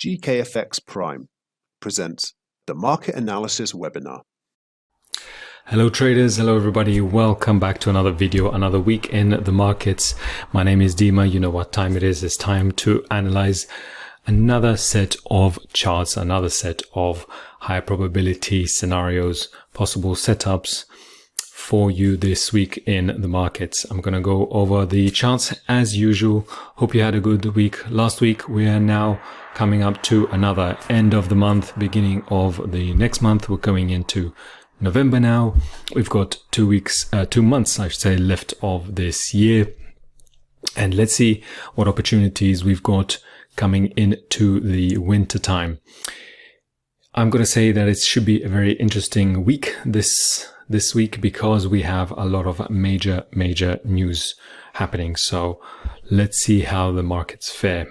GKFX Prime presents the Market Analysis Webinar. Hello traders, hello everybody, welcome back to another video, another week in the markets. My name is Dima. You know what time it is. It's time to analyze another set of charts, another set of high probability scenarios, possible setups for you this week in the markets. I'm going to go over the charts as usual. Hope you had a good week last week. We are now coming up to another end of the month, beginning of the next month. We're going into November now. We've got 2 months, I should say, left of this year. And let's see what opportunities we've got coming into the winter time. I'm going to say that it should be a very interesting week this week because we have a lot of major news happening. So let's see how the markets fare.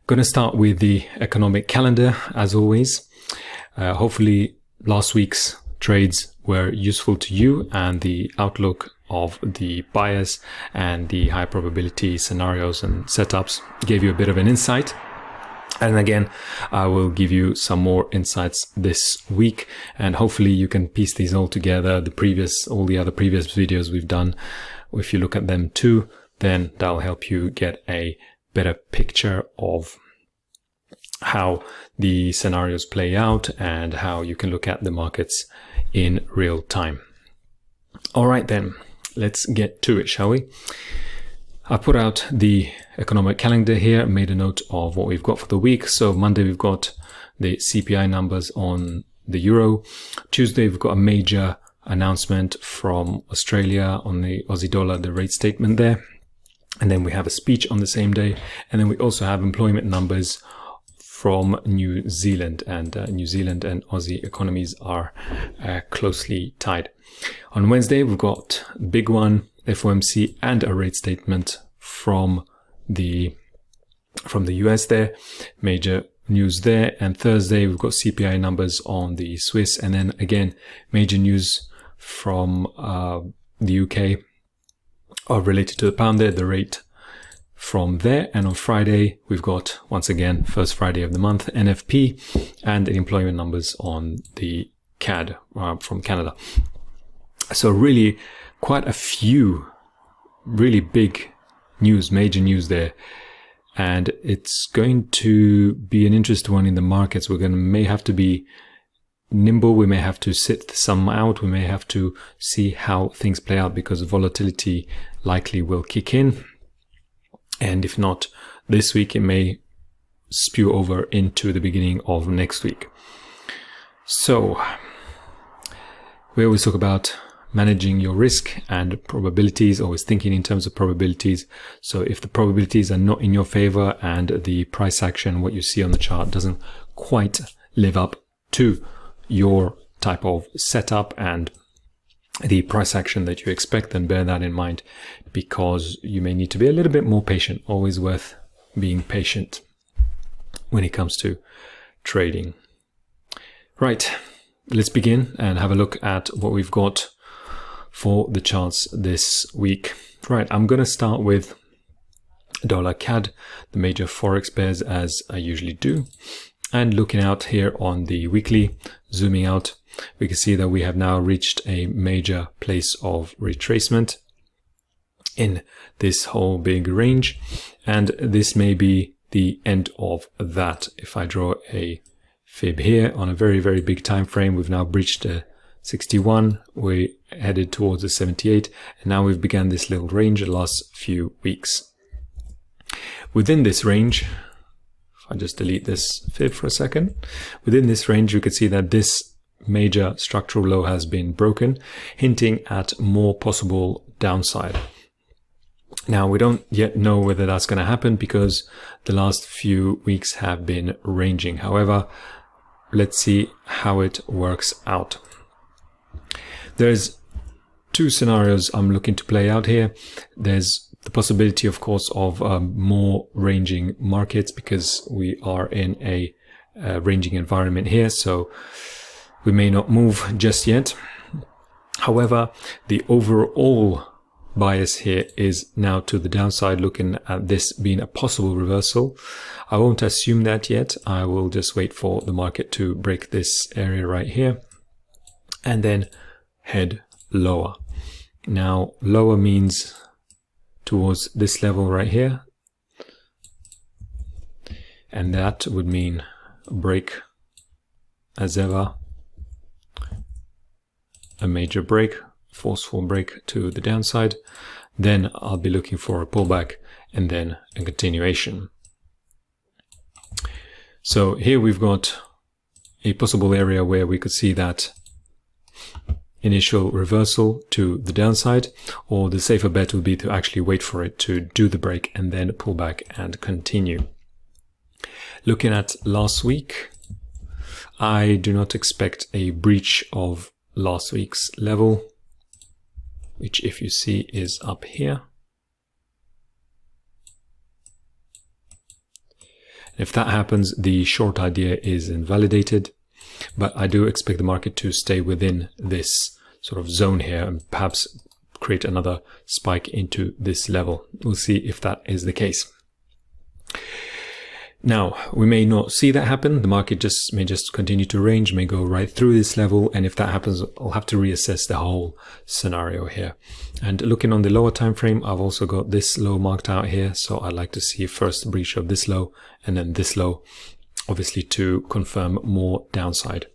Going to start with the economic calendar as always. Hopefully last week's trades were useful to you and the outlook of the buyers and the high probability scenarios and setups gave you a bit of an insight. And again, I will give you some more insights this week, and hopefully you can piece these all together. All the other previous videos we've done, if you look at them too, then that'll help you get a better picture of how the scenarios play out and how you can look at the markets in real time. All right, then let's get to it, shall we? I put out the economic calendar here, made a note of what we've got for the week. So Monday, we've got the CPI numbers on the euro. Tuesday, we've got a major announcement from Australia on the Aussie dollar, the rate statement there. And then we have a speech on the same day. And then we also have employment numbers from New Zealand, and New Zealand and Aussie economies are closely tied. On Wednesday, we've got a big one, FOMC, and a rate statement from the US there, major news there. And Thursday, we've got CPI numbers on the Swiss, and then again, major news from the UK are related to the pound there, the rate from there. And on Friday, we've got, once again, first Friday of the month, NFP and the employment numbers on the CAD from Canada. So really quite a few really big news, major news there. And it's going to be an interesting one in the markets. May have to be nimble. We may have to sit some out. We may have to see how things play out because volatility likely will kick in. And if not this week, it may spew over into the beginning of next week. So we always talk about managing your risk and probabilities, always thinking in terms of probabilities. So if the probabilities are not in your favor and the price action, what you see on the chart, doesn't quite live up to your type of setup and the price action that you expect, then bear that in mind because you may need to be a little bit more patient. Always worth being patient when it comes to trading. Right, let's begin and have a look at what we've got for the charts this week. Right, I'm going to start with dollar CAD, the major forex pairs, as I usually do. And looking out here on the weekly, zooming out, we can see that we have now reached a major place of retracement in this whole big range. And this may be the end of that. If I draw a fib here on a very big time frame, we've now breached a 61, we headed towards the 78, and now we've begun this little range the last few weeks. Within this range, if I just delete this fib for a second, within this range you can see that this major structural low has been broken, hinting at more possible downside. Now we don't yet know whether that's going to happen because the last few weeks have been ranging. However, let's see how it works out. There's two scenarios I'm looking to play out here. There's the possibility, of course, of more ranging markets because we are in a ranging environment here, so we may not move just yet. However, the overall bias here is now to the downside, looking at this being a possible reversal. I won't assume that yet. I will just wait for the market to break this area right here and then head lower. Now, lower means towards this level right here, and that would mean a break as ever, a major break, forceful break to the downside. Then I'll be looking for a pullback and then a continuation. So here we've got a possible area where we could see that initial reversal to the downside, or the safer bet would be to actually wait for it to do the break and then pull back and continue. Looking at last week, I do not expect a breach of last week's level, which, if you see, is up here. If that happens, the short idea is invalidated, but I do expect the market to stay within this sort of zone here and perhaps create another spike into this level. We'll see if that is the case. Now, we may not see that happen. The market may just continue to range, may go right through this level. And if that happens, I'll have to reassess the whole scenario here. And looking on the lower time frame, I've also got this low marked out here. So I'd like to see first breach of this low and then this low, obviously to confirm more downside.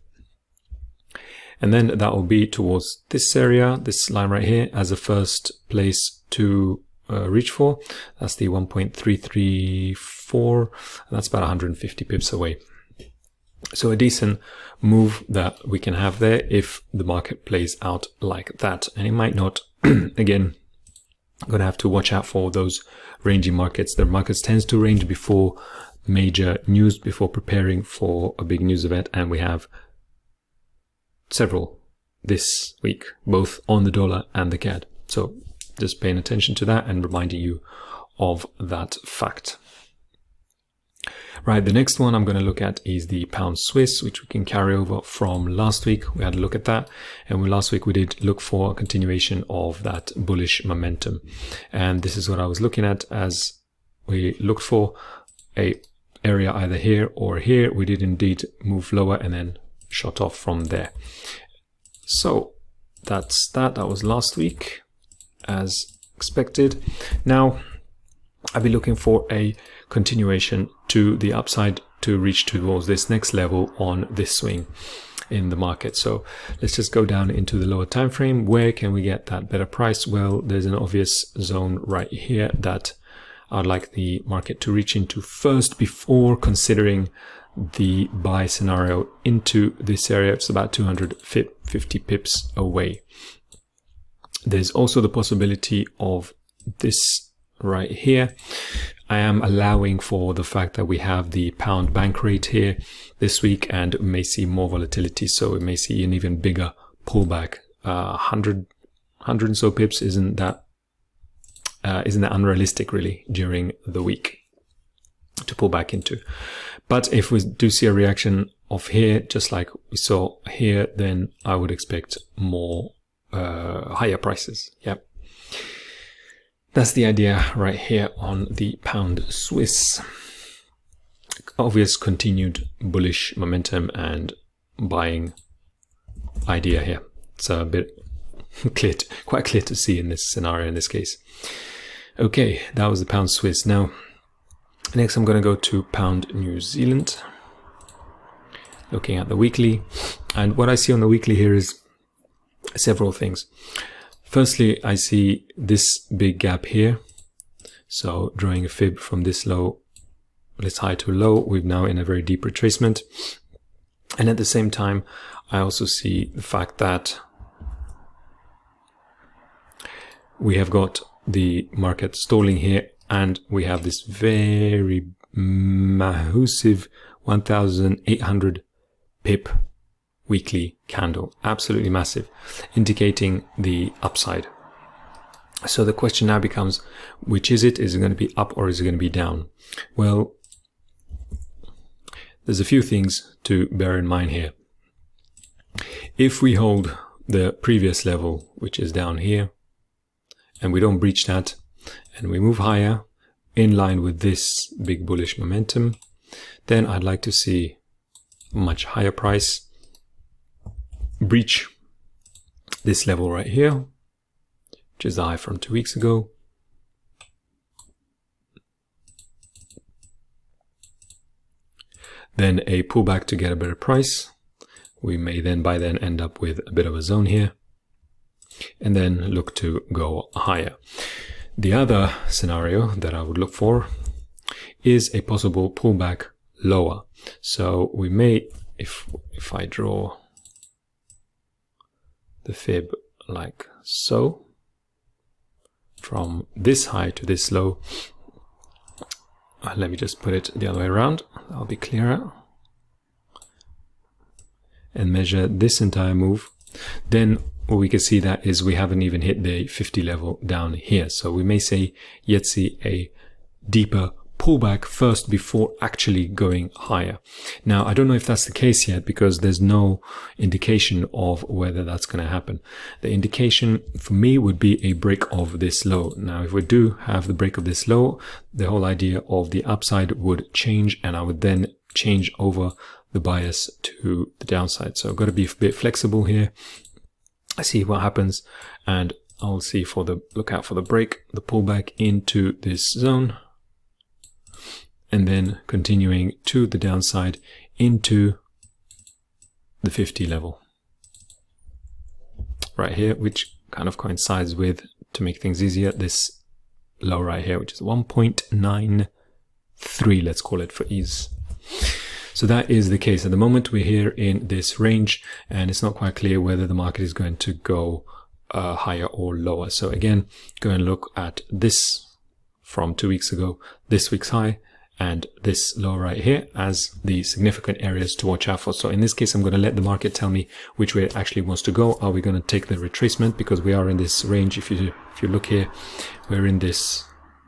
And then that will be towards this area, this line right here, as a first place to reach for. That's the 1.334, and that's about 150 pips away. So a decent move that we can have there if the market plays out like that. And it might not. Again, I'm going to have to watch out for those ranging markets. The markets tends to range before major news, before preparing for a big news event, and we have several this week, both on the dollar and the CAD. So just paying attention to that and reminding you of that fact. Right, the next one I'm going to look at is the pound Swiss, which we can carry over from last week. We had a look at that, and last week we did look for a continuation of that bullish momentum. And this is what I was looking at as we looked for a area either here or here. We did indeed move lower and then shot off from there. So that's that. That was last week, as expected. Now I'll be looking for a continuation to the upside to reach towards this next level on this swing in the market. So let's just go down into the lower time frame. Where can we get that better price? Well, there's an obvious zone right here that I'd like the market to reach into first before considering the buy scenario into this area. It's about 250 pips away. There's also the possibility of this right here. I am allowing for the fact that we have the pound bank rate here this week and may see more volatility, so we may see an even bigger pullback. 100 and so pips isn't that unrealistic really during the week to pull back into. But if we do see a reaction of here, just like we saw here, then I would expect more higher prices. Yep. That's the idea right here on the pound Swiss. Obvious continued bullish momentum and buying idea here. It's a bit quite clear to see in this scenario in this case. Okay, that was the pound Swiss. Now, next I'm going to go to pound New Zealand. Looking at the weekly, and what I see on the weekly here is several things. Firstly, I see this big gap here. So drawing a fib from this low, this high to low, we're now in a very deep retracement. And at the same time, I also see the fact that we have got the market stalling here, and we have this very massive 1,800 pip weekly candle, absolutely massive, indicating the upside. So the question now becomes, which is it? Is it going to be up or is it going to be down? Well, there's a few things to bear in mind here. If we hold the previous level, which is down here, and we don't breach that, and we move higher in line with this big bullish momentum, then I'd like to see much higher price breach this level right here, which is the high from 2 weeks ago. Then a pullback to get a better price. We may then by then end up with a bit of a zone here, and then look to go higher. The other scenario that I would look for is a possible pullback lower. So we may, if I draw the fib like so, from this high to this low, let me just put it the other way around, that'll be clearer, and measure this entire move, then what we can see that is we haven't even hit the 50 level down here. So we may say yet see a deeper pullback first before actually going higher. Now, I don't know if that's the case yet because there's no indication of whether that's going to happen. The indication for me would be a break of this low. Now, if we do have the break of this low, the whole idea of the upside would change, and I would then change over the bias to the downside. So I've got to be a bit flexible here. I see what happens, and I'll see for the look out for the break, the pullback into this zone, and then continuing to the downside into the 50 level right here, which kind of coincides with, to make things easier, this low right here, which is 1.93, let's call it for ease. So that is the case. At the moment, we're here in this range, and it's not quite clear whether the market is going to go higher or lower. So again, go and look at this from 2 weeks ago, this week's high, and this low right here as the significant areas to watch out for. So in this case, I'm going to let the market tell me which way it actually wants to go. Are we going to take the retracement, because we are in this range? If you look here, we're in this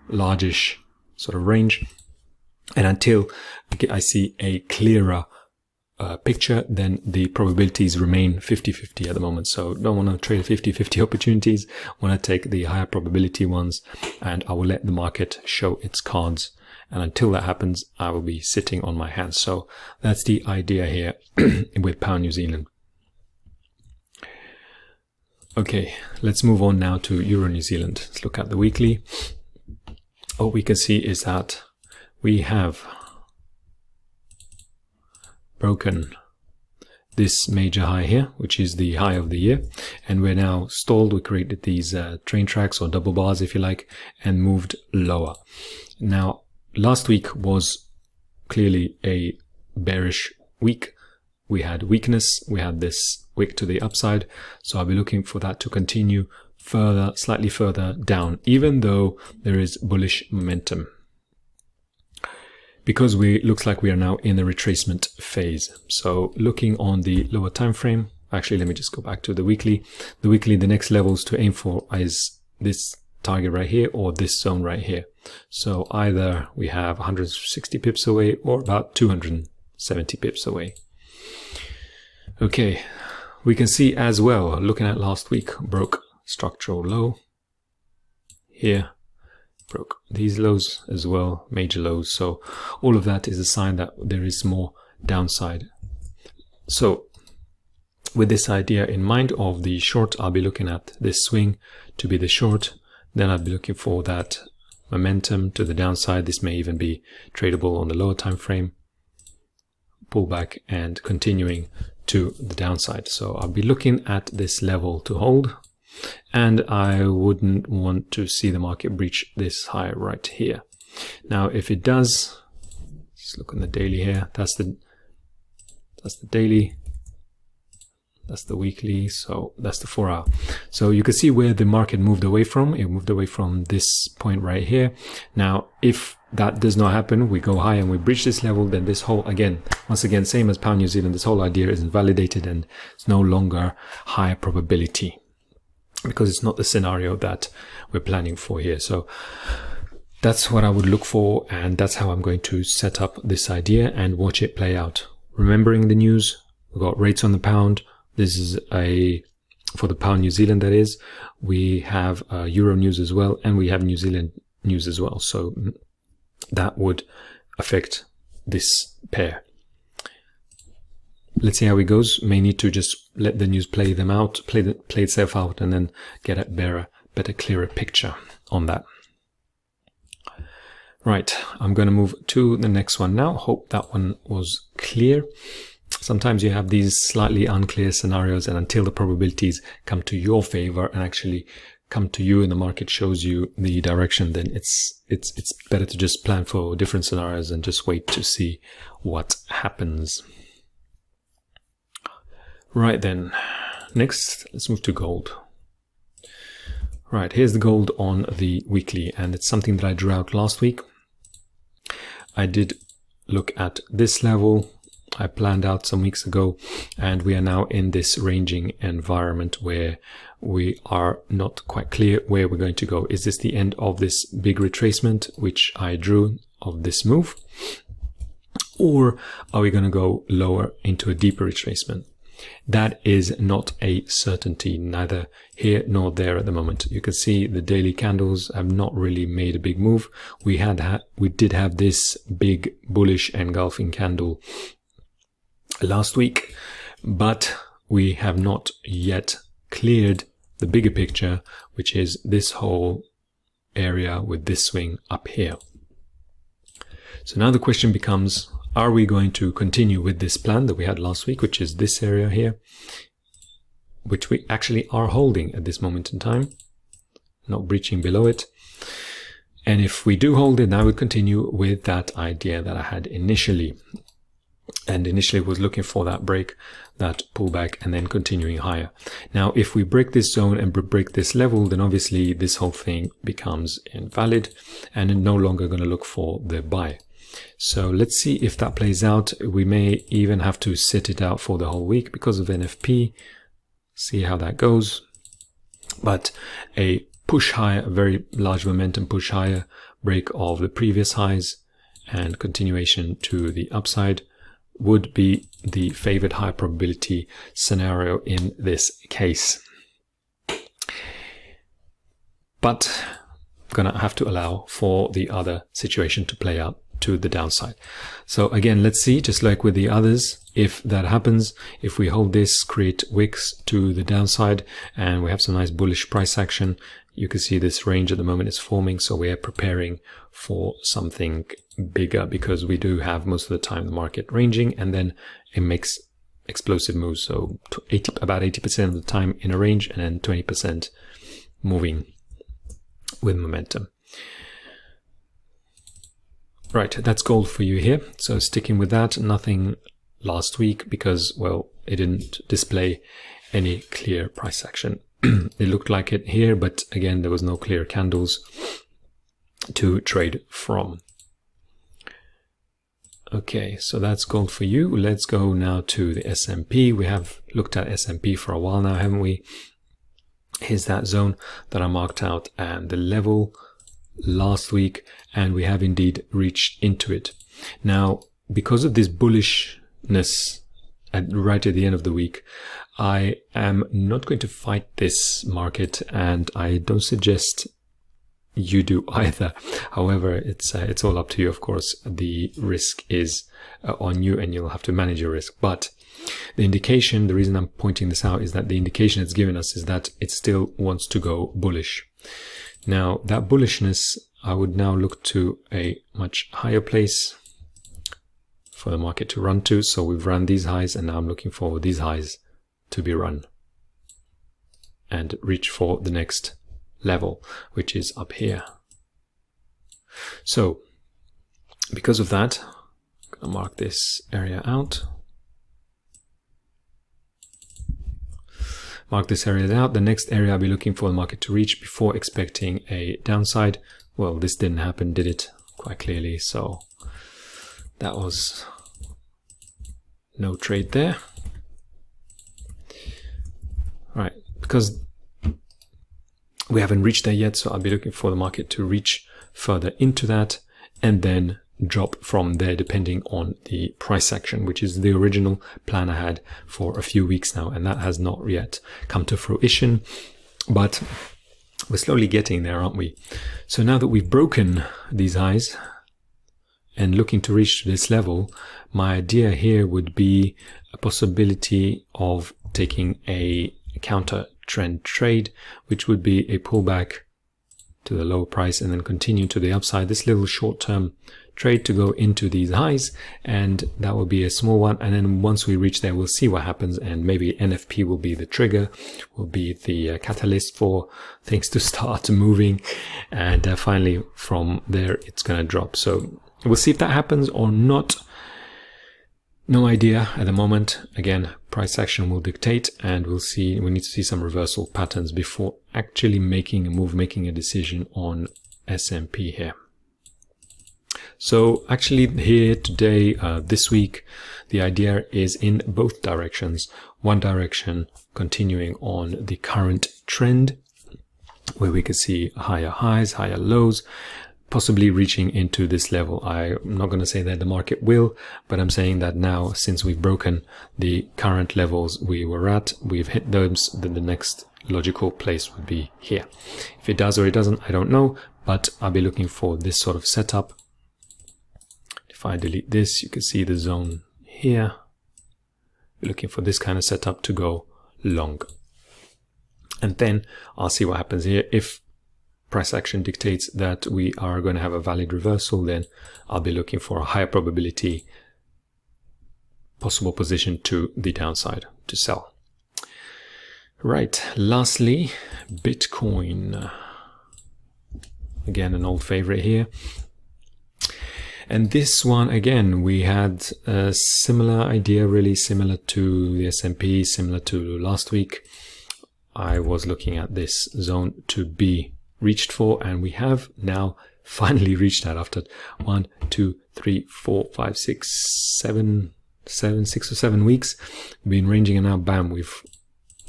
largish sort of range. And until I see a clearer picture, then the probabilities remain 50-50 at the moment. So don't want to trade 50-50 opportunities. Want to take the higher probability ones, and I will let the market show its cards. And until that happens, I will be sitting on my hands. So that's the idea here with pound New Zealand. Okay, let's move on now to Euro New Zealand. Let's look at the weekly. What we can see is that we have broken this major high here, which is the high of the year, and we're now stalled. We created these train tracks, or double bars if you like, and moved lower. Now, last week was clearly a bearish week. We had weakness, we had this wick to the upside, so I'll be looking for that to continue further, slightly further down, even though there is bullish momentum, because looks like we are now in the retracement phase. So looking on the lower time frame, actually let me just go back to the weekly. The weekly, the next levels to aim for is this target right here or this zone right here. So either we have 160 pips away or about 270 pips away. Okay, we can see as well, looking at last week, broke structural low here, broke these lows as well, major lows. So all of that is a sign that there is more downside. So with this idea in mind of the short, I'll be looking at this swing to be the short. Then I'll be looking for that momentum to the downside. This may even be tradable on the lower time frame, pullback and continuing to the downside. So I'll be looking at this level to hold, and I wouldn't want to see the market breach this high right here. Now, if it does, let's look on the daily here. That's the daily. That's the weekly, so that's the 4 hour. So you can see where the market moved away from. It moved away from this point right here. Now, if that does not happen, we go high and we breach this level, then this whole, once again, same as pound New Zealand, this whole idea is invalidated and it's no longer higher probability, because it's not the scenario that we're planning for here. So that's what I would look for, and that's how I'm going to set up this idea and watch it play out. Remembering the news, we've got rates on the pound. This is a for the pound New Zealand, that is. We have Euro news as well, and we have New Zealand news as well. So that would affect this pair. Let's see how it goes. May need to just let the news play itself out, and then get a better, clearer picture on that. Right, I'm going to move to the next one now. Hope that one was clear. Sometimes you have these slightly unclear scenarios, and until the probabilities come to your favor and actually come to you and the market shows you the direction, then it's better to just plan for different scenarios and just wait to see what happens. Right then, next let's move to gold. Right, here's the gold on the weekly, and it's something that I drew out last week. I did look at this level I planned out some weeks ago, and we are now in this ranging environment where we are not quite clear where we're going to go. Is this the end of this big retracement which I drew of this move, or are we going to go lower into a deeper retracement? That is not a certainty, neither here nor there at the moment. You can see the daily candles have not really made a big move. We did have this big bullish engulfing candle last week, but we have not yet cleared the bigger picture, which is this whole area with this swing up here. So now the question becomes, are we going to continue with this plan that we had last week, which is this area here, which we actually are holding at this moment in time, not breaching below it? And if we do hold it, now we continue with that idea that I had initially. And initially was looking for that break, that pullback, and then continuing higher. Now, if we break this zone and break this level, then obviously this whole thing becomes invalid and no longer going to look for the buy. So let's see if that plays out. We may even have to sit it out for the whole week because of NFP. See how that goes. But a push higher, a very large momentum push higher, break of the previous highs and continuation to the upside would be the favored high probability scenario in this case. But I'm gonna have to allow for the other situation to play out to the downside. So again, let's see, just like with the others, if that happens, if we hold this, create wicks to the downside, and we have some nice bullish price action, you can see this range at the moment is forming. So we are preparing for something bigger, because we do have most of the time the market ranging, and then it makes explosive moves. So about 80% of the time in a range, and then 20% moving with momentum. Right, that's gold for you here. So sticking with that, nothing last week because, well, it didn't display any clear price action. It looked like it here, but again, there was no clear candles to trade from. Okay, so that's gold for you. Let's go now to the S&P. We have looked at S&P for a while now, haven't we? Here's that zone that I marked out and the level last week, and we have indeed reached into it. Now, because of this bullishness right at the end of the week, I am not going to fight this market, and I don't suggest you do either. However, it's all up to you, of course. The risk is on you, and you'll have to manage your risk. But the indication, the reason I'm pointing this out, is that the indication it's given us is that it still wants to go bullish. Now, that bullishness, I would now look to a much higher place for the market to run to. So we've run these highs, and now I'm looking for these highs to be run and reach for the next level, which is up here. So because of that, I'm going to mark this area out. Mark this area out. The next area I'll be looking for the market to reach before expecting a downside. Well, this didn't happen, did it? Quite clearly. So that was no trade there. Right, because we haven't reached there yet, so I'll be looking for the market to reach further into that and then drop from there depending on the price action, which is the original plan I had for a few weeks now, and that has not yet come to fruition, but we're slowly getting there, aren't we? So now that we've broken these highs and looking to reach this level, my idea here would be a possibility of taking a counter trend trade, which would be a pullback to the lower price and then continue to the upside. This little short-term trade to go into these highs, and that will be a small one, and then once we reach there, we'll see what happens, and maybe NFP will be the trigger, will be the catalyst for things to start moving, and finally from there it's going to drop. So we'll see if that happens or not. No idea at the moment. Again, price action will dictate, and we'll see. We need to see some reversal patterns before actually making a move, making a decision on S&P here. So actually here today, this week, the idea is in both directions. One direction continuing on the current trend, where we could see higher highs, higher lows, possibly reaching into this level. I'm not going to say that the market will, but I'm saying that now, since we've broken the current levels we were at, we've hit those, then the next logical place would be here. If it does or it doesn't, I don't know, but I'll be looking for this sort of setup. If I delete this, you can see the zone here. We're looking for this kind of setup to go long. And then I'll see what happens here. If price action dictates that we are going to have a valid reversal, then I'll be looking for a higher probability possible position to the downside to sell. Right, lastly, Bitcoin. Again, an old favorite here. And this one, again, we had a similar idea, really similar to the S&P, similar to last week. I was looking at this zone to be reached for, and we have now finally reached that after 1, 2, 3, 4, 5, 6, 7, 6 or 7 weeks. We've been ranging, and now bam, we've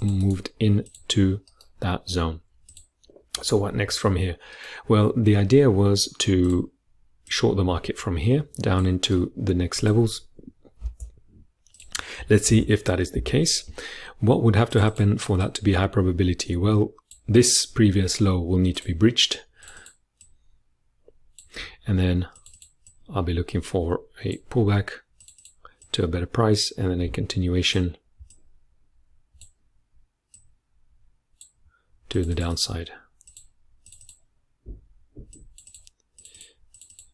moved into that zone. So what next from here? Well, the idea was to short the market from here down into the next levels. Let's see if that is the case. What would have to happen for that to be high probability? Well, this previous low will need to be breached, and then I'll be looking for a pullback to a better price, and then a continuation to the downside.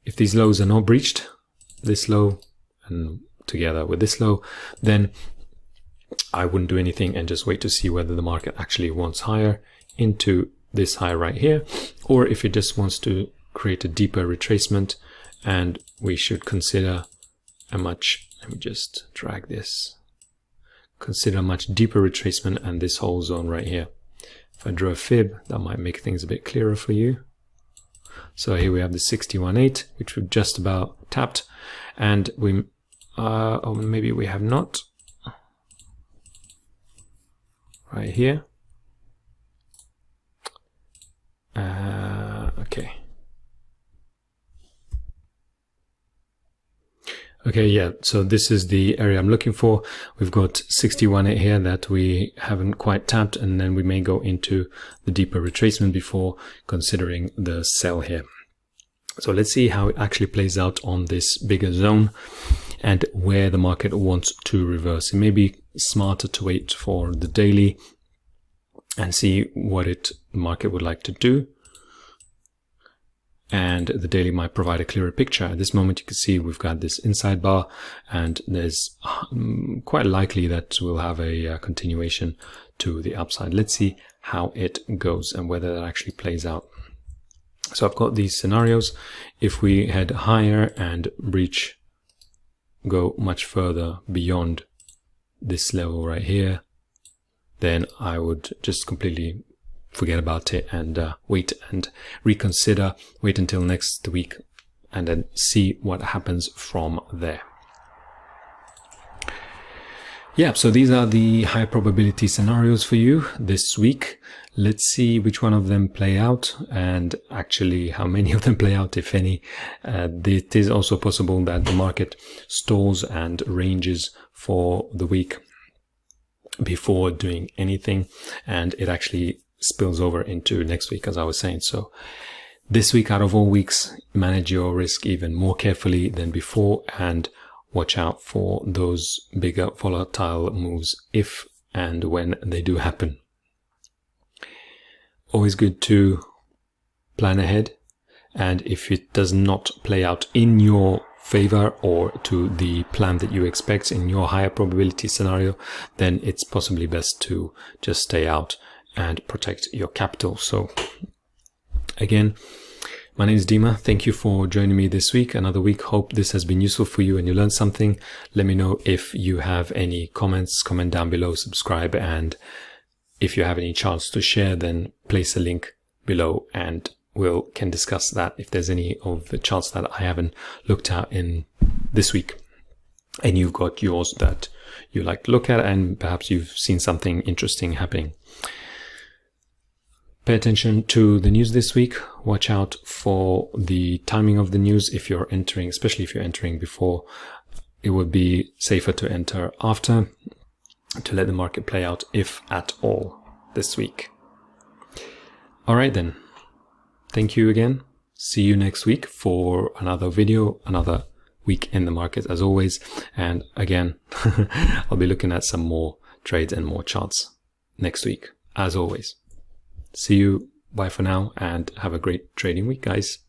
If these lows are not breached, this low and together with this low, then I wouldn't do anything and just wait to see whether the market actually wants higher into this high right here, or if it just wants to create a deeper retracement, and we should consider a much, let me just drag this, consider a much deeper retracement and this whole zone right here. If I draw a fib, that might make things a bit clearer for you. So here we have the 61.8, which we've just about tapped, and we, or maybe we have not, right here. Okay, yeah, so this is the area I'm looking for. We've got 61.8 here that we haven't quite tapped, and then we may go into the deeper retracement before considering the sell here. So let's see how it actually plays out on this bigger zone and where the market wants to reverse. It may be smarter to wait for the daily and see what the market would like to do. And the daily might provide a clearer picture. At this moment, you can see we've got this inside bar, and there's quite likely that we'll have a continuation to the upside. Let's see how it goes and whether that actually plays out. So I've got these scenarios. If we head higher and breach, go much further beyond this level right here, then I would just completely forget about it and wait and reconsider, wait until next week, and then see what happens from there. Yeah, so these are the high probability scenarios for you this week. Let's see which one of them play out, and actually how many of them play out, if any. It is also possible that the market stalls and ranges for the week before doing anything, and it actually spills over into next week, as I was saying. So this week, out of all weeks, manage your risk even more carefully than before, and watch out for those bigger volatile moves if and when they do happen. Always good to plan ahead, and if it does not play out in your favor or to the plan that you expect in your higher probability scenario, then it's possibly best to just stay out and protect your capital. So again, my name is Dima. Thank you for joining me this week, another week. Hope this has been useful for you and you learned something. Let me know if you have any comments. Comment down below, subscribe, and if you have any chance to share, then place a link below and we can discuss that if there's any of the charts that I haven't looked at in this week and you've got yours that you like to look at and perhaps you've seen something interesting happening. Pay attention to the news this week. Watch out for the timing of the news if you're entering, especially if you're entering before. It would be safer to enter after to let the market play out, if at all, this week. All right then. Thank you again. See you next week for another video, another week in the market as always. And again, I'll be looking at some more trades and more charts next week as always. See you. Bye for now and have a great trading week, guys.